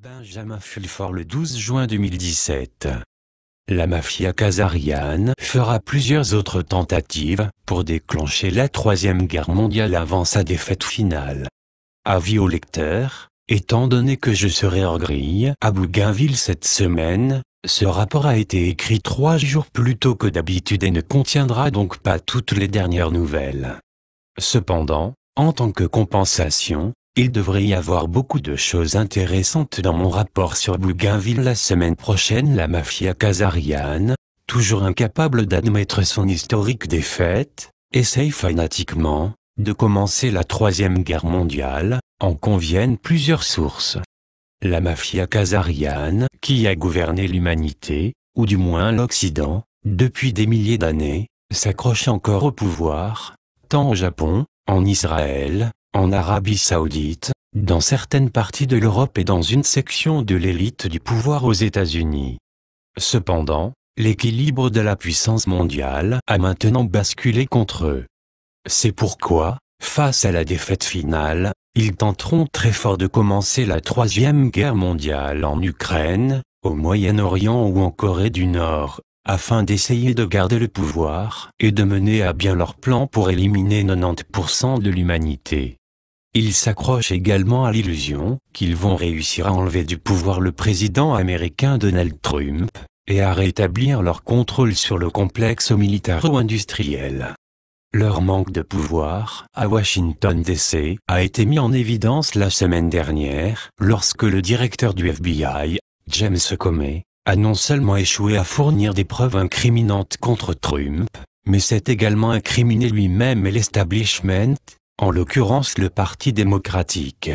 Benjamin Fulford le 12 juin 2017. La mafia khazariane fera plusieurs autres tentatives pour déclencher la Troisième Guerre mondiale avant sa défaite finale. Avis au lecteur, étant donné que je serai hors grille à Bougainville cette semaine, ce rapport a été écrit 3 jours plus tôt que d'habitude et ne contiendra donc pas toutes les dernières nouvelles. Cependant, en tant que compensation, il devrait y avoir beaucoup de choses intéressantes dans mon rapport sur Bougainville la semaine prochaine. La mafia khazariane, toujours incapable d'admettre son historique défaite, essaye fanatiquement de commencer la Troisième Guerre mondiale, en conviennent plusieurs sources. La mafia khazariane, qui a gouverné l'humanité, ou du moins l'Occident, depuis des milliers d'années, s'accroche encore au pouvoir, tant au Japon, en Israël, en Arabie Saoudite, dans certaines parties de l'Europe et dans une section de l'élite du pouvoir aux États-Unis. Cependant, l'équilibre de la puissance mondiale a maintenant basculé contre eux. C'est pourquoi, face à la défaite finale, ils tenteront très fort de commencer la Troisième Guerre mondiale en Ukraine, au Moyen-Orient ou en Corée du Nord, afin d'essayer de garder le pouvoir et de mener à bien leur plan pour éliminer 90% de l'humanité. Ils s'accrochent également à l'illusion qu'ils vont réussir à enlever du pouvoir le président américain Donald Trump, et à rétablir leur contrôle sur le complexe militaro-industriel. Leur manque de pouvoir à Washington DC a été mis en évidence la semaine dernière lorsque le directeur du FBI, James Comey, a non seulement échoué à fournir des preuves incriminantes contre Trump, mais s'est également incriminé lui-même et l'establishment, en l'occurrence le Parti démocratique.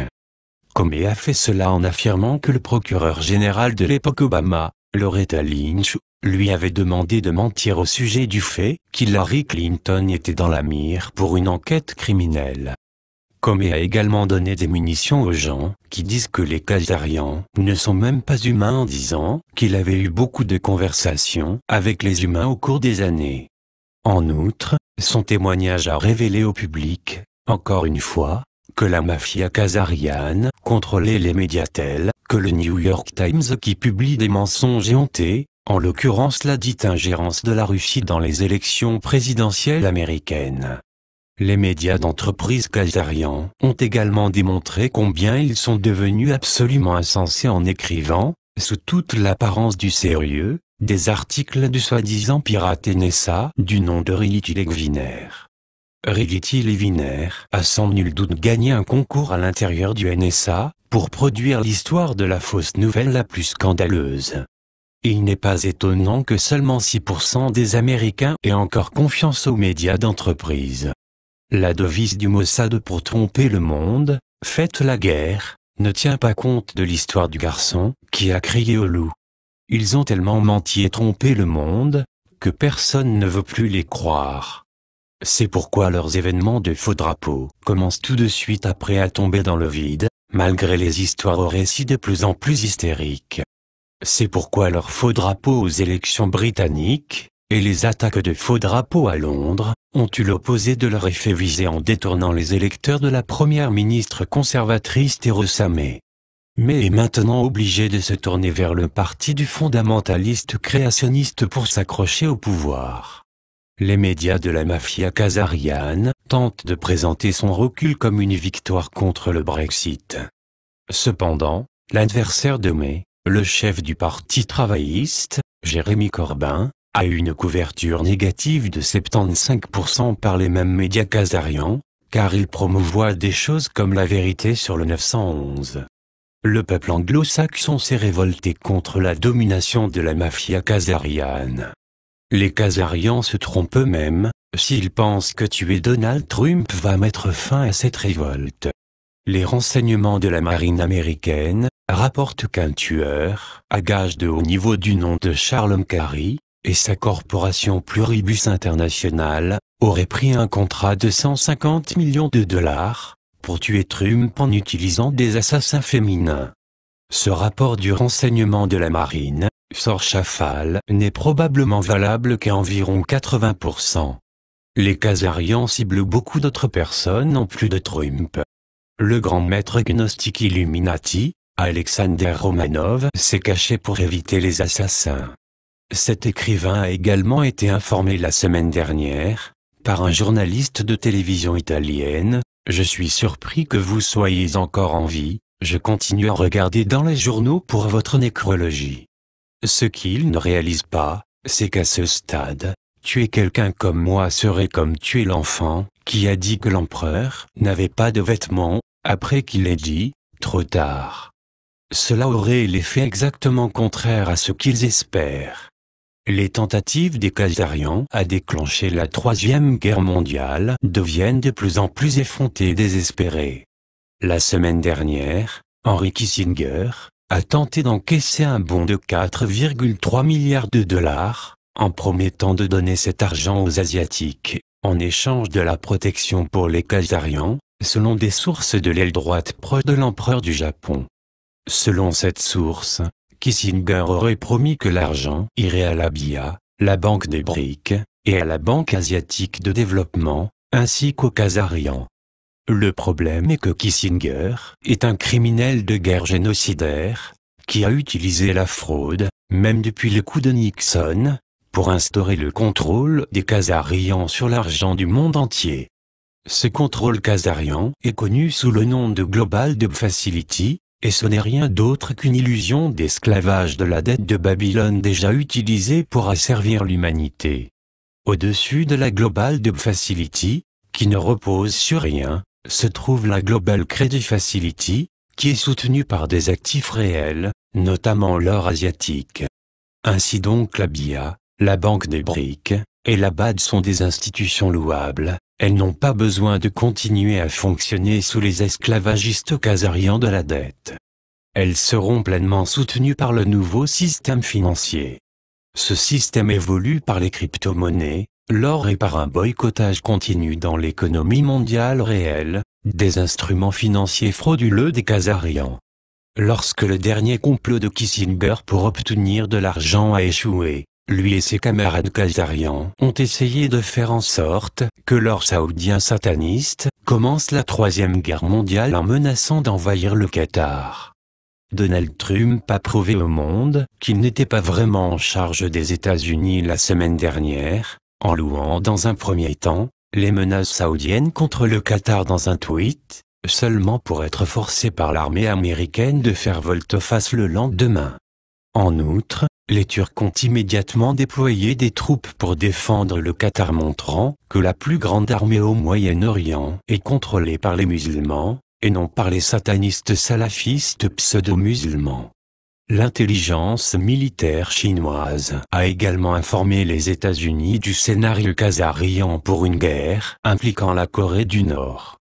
Comey a fait cela en affirmant que le procureur général de l'époque Obama, Loretta Lynch, lui avait demandé de mentir au sujet du fait qu'Hillary Clinton était dans la mire pour une enquête criminelle. Comey a également donné des munitions aux gens qui disent que les khazarians ne sont même pas humains en disant qu'il avait eu beaucoup de conversations avec les humains au cours des années. En outre, son témoignage a révélé au public, encore une fois, que la mafia khazariane contrôlait les médias tels que le New York Times qui publie des mensonges éhontés, en l'occurrence la dite ingérence de la Russie dans les élections présidentielles américaines. Les médias d'entreprise khazarians ont également démontré combien ils sont devenus absolument insensés en écrivant, sous toute l'apparence du sérieux, des articles du soi-disant pirate NSA du nom de Rility Leviner. Rility Leviner a sans nul doute gagné un concours à l'intérieur du NSA pour produire l'histoire de la fausse nouvelle la plus scandaleuse. Il n'est pas étonnant que seulement 6% des Américains aient encore confiance aux médias d'entreprise. La devise du Mossad pour tromper le monde, « Faites la guerre », ne tient pas compte de l'histoire du garçon qui a crié au loup. Ils ont tellement menti et trompé le monde, que personne ne veut plus les croire. C'est pourquoi leurs événements de faux drapeaux commencent tout de suite après à tomber dans le vide, malgré les histoires au récit de plus en plus hystériques. C'est pourquoi leurs faux drapeaux aux élections britanniques, et les attaques de faux drapeaux à Londres, ont eu l'opposé de leur effet visé en détournant les électeurs de la première ministre conservatrice Theresa May. May est maintenant obligée de se tourner vers le parti du fondamentaliste créationniste pour s'accrocher au pouvoir. Les médias de la mafia khazariane tentent de présenter son recul comme une victoire contre le Brexit. Cependant, l'adversaire de May, le chef du parti travailliste, Jeremy Corbyn, a eu une couverture négative de 75% par les mêmes médias khazarians, car il promouvoit des choses comme la vérité sur le 911. Le peuple anglo-saxon s'est révolté contre la domination de la mafia khazariane. Les khazarians se trompent eux-mêmes, s'ils pensent que tuer Donald Trump va mettre fin à cette révolte. Les renseignements de la marine américaine rapportent qu'un tueur, à gage de haut niveau du nom de Charles McCary, et sa corporation Pluribus International, auraient pris un contrat de 150 millions de dollars, pour tuer Trump en utilisant des assassins féminins. Ce rapport du renseignement de la marine, sort Chafal, n'est probablement valable qu'à environ 80%. Les khazarians ciblent beaucoup d'autres personnes en plus de Trump. Le grand maître gnostique Illuminati, Alexander Romanov s'est caché pour éviter les assassins. Cet écrivain a également été informé la semaine dernière, par un journaliste de télévision italienne: « Je suis surpris que vous soyez encore en vie, je continue à regarder dans les journaux pour votre nécrologie. » Ce qu'il ne réalise pas, c'est qu'à ce stade, tuer quelqu'un comme moi serait comme tuer l'enfant qui a dit que l'empereur n'avait pas de vêtements, après qu'il ait dit « trop tard ». Cela aurait l'effet exactement contraire à ce qu'ils espèrent. Les tentatives des Khazarians à déclencher la Troisième Guerre mondiale deviennent de plus en plus effrontées et désespérées. La semaine dernière, Henry Kissinger a tenté d'encaisser un bon de 4,3 milliards de dollars, en promettant de donner cet argent aux Asiatiques, en échange de la protection pour les Khazarians, selon des sources de l'aile droite proche de l'empereur du Japon. Selon cette source, Kissinger aurait promis que l'argent irait à la BIA, la Banque des BRICS, et à la Banque asiatique de développement, ainsi qu'aux Khazarians. Le problème est que Kissinger est un criminel de guerre génocidaire, qui a utilisé la fraude, même depuis le coup de Nixon, pour instaurer le contrôle des Khazarians sur l'argent du monde entier. Ce contrôle khazarian est connu sous le nom de Global Debt Facility, et ce n'est rien d'autre qu'une illusion d'esclavage de la dette de Babylone déjà utilisée pour asservir l'humanité. Au-dessus de la Global Debt Facility, qui ne repose sur rien, se trouve la Global Credit Facility, qui est soutenue par des actifs réels, notamment l'or asiatique. Ainsi donc la BIA, la Banque des BRICS, et la BAD sont des institutions louables, elles n'ont pas besoin de continuer à fonctionner sous les esclavagistes khazarians de la dette. Elles seront pleinement soutenues par le nouveau système financier. Ce système évolue par les crypto-monnaies, l'or et par un boycottage continu dans l'économie mondiale réelle, des instruments financiers frauduleux des Khazarians. Lorsque le dernier complot de Kissinger pour obtenir de l'argent a échoué, lui et ses camarades khazarians ont essayé de faire en sorte que l'or saoudien sataniste commence la Troisième Guerre mondiale en menaçant d'envahir le Qatar. Donald Trump a prouvé au monde qu'il n'était pas vraiment en charge des États-Unis la semaine dernière, en louant dans un premier temps les menaces saoudiennes contre le Qatar dans un tweet, seulement pour être forcé par l'armée américaine de faire volte-face le lendemain. En outre, les Turcs ont immédiatement déployé des troupes pour défendre le Qatar, montrant que la plus grande armée au Moyen-Orient est contrôlée par les musulmans, et non par les satanistes salafistes pseudo-musulmans. L'intelligence militaire chinoise a également informé les États-Unis du scénario khazarian pour une guerre impliquant la Corée du Nord.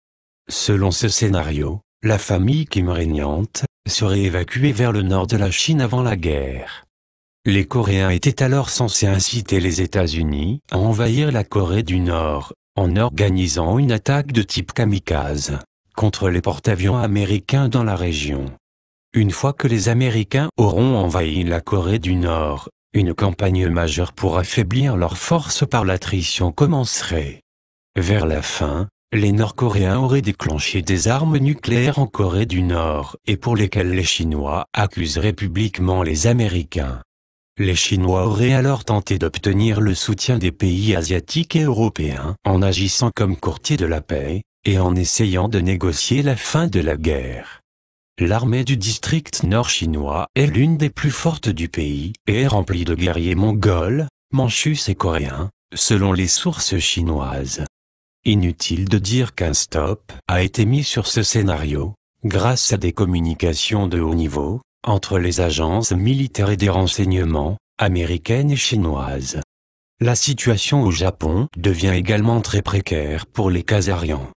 Selon ce scénario, la famille Kim régnante serait évacuée vers le nord de la Chine avant la guerre. Les Coréens étaient alors censés inciter les États-Unis à envahir la Corée du Nord, en organisant une attaque de type kamikaze contre les porte-avions américains dans la région. Une fois que les Américains auront envahi la Corée du Nord, une campagne majeure pour affaiblir leurs forces par l'attrition commencerait. Vers la fin, les Nord-Coréens auraient déclenché des armes nucléaires en Corée du Nord et pour lesquelles les Chinois accuseraient publiquement les Américains. Les Chinois auraient alors tenté d'obtenir le soutien des pays asiatiques et européens en agissant comme courtiers de la paix, et en essayant de négocier la fin de la guerre. L'armée du district nord chinois est l'une des plus fortes du pays et est remplie de guerriers mongols, manchus et coréens, selon les sources chinoises. Inutile de dire qu'un stop a été mis sur ce scénario, grâce à des communications de haut niveau, entre les agences militaires et des renseignements, américaines et chinoises. La situation au Japon devient également très précaire pour les Khazarians.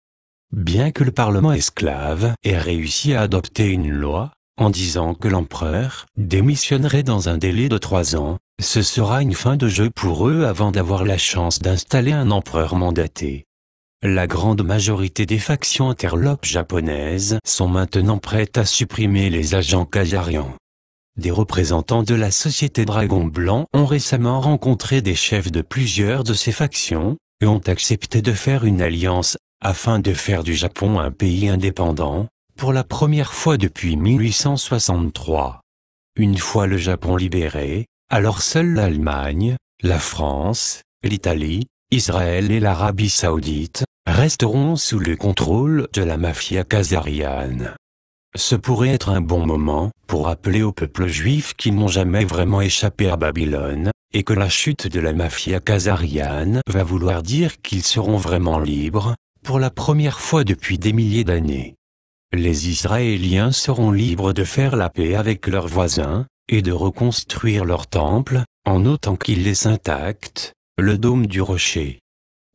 Bien que le Parlement esclave ait réussi à adopter une loi, en disant que l'empereur démissionnerait dans un délai de 3 ans, ce sera une fin de jeu pour eux avant d'avoir la chance d'installer un empereur mandaté. La grande majorité des factions interlopes japonaises sont maintenant prêtes à supprimer les agents khazarians. Des représentants de la société Dragon Blanc ont récemment rencontré des chefs de plusieurs de ces factions, et ont accepté de faire une alliance, afin de faire du Japon un pays indépendant, pour la première fois depuis 1863. Une fois le Japon libéré, alors seule l'Allemagne, la France, l'Italie, Israël et l'Arabie Saoudite resteront sous le contrôle de la mafia khazariane. Ce pourrait être un bon moment pour rappeler au peuple juif qu'ils n'ont jamais vraiment échappé à Babylone, et que la chute de la mafia khazariane va vouloir dire qu'ils seront vraiment libres, pour la première fois depuis des milliers d'années. Les Israéliens seront libres de faire la paix avec leurs voisins, et de reconstruire leur temple, en autant qu'il laisse intact le dôme du rocher.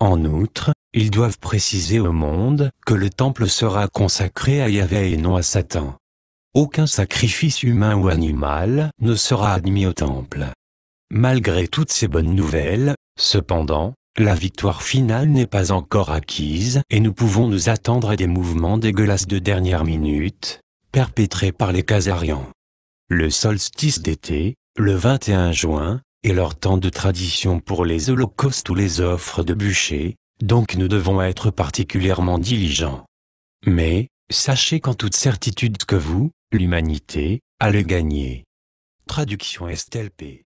En outre, ils doivent préciser au monde que le temple sera consacré à Yahvé et non à Satan. Aucun sacrifice humain ou animal ne sera admis au temple. Malgré toutes ces bonnes nouvelles, cependant, la victoire finale n'est pas encore acquise et nous pouvons nous attendre à des mouvements dégueulasses de dernière minute, perpétrés par les Khazarians. Le solstice d'été, le 21 juin, est leur temps de tradition pour les holocaustes ou les offres de bûcher, donc nous devons être particulièrement diligents. Mais, sachez qu'en toute certitude que vous, l'humanité, allez gagner. Traduction STLP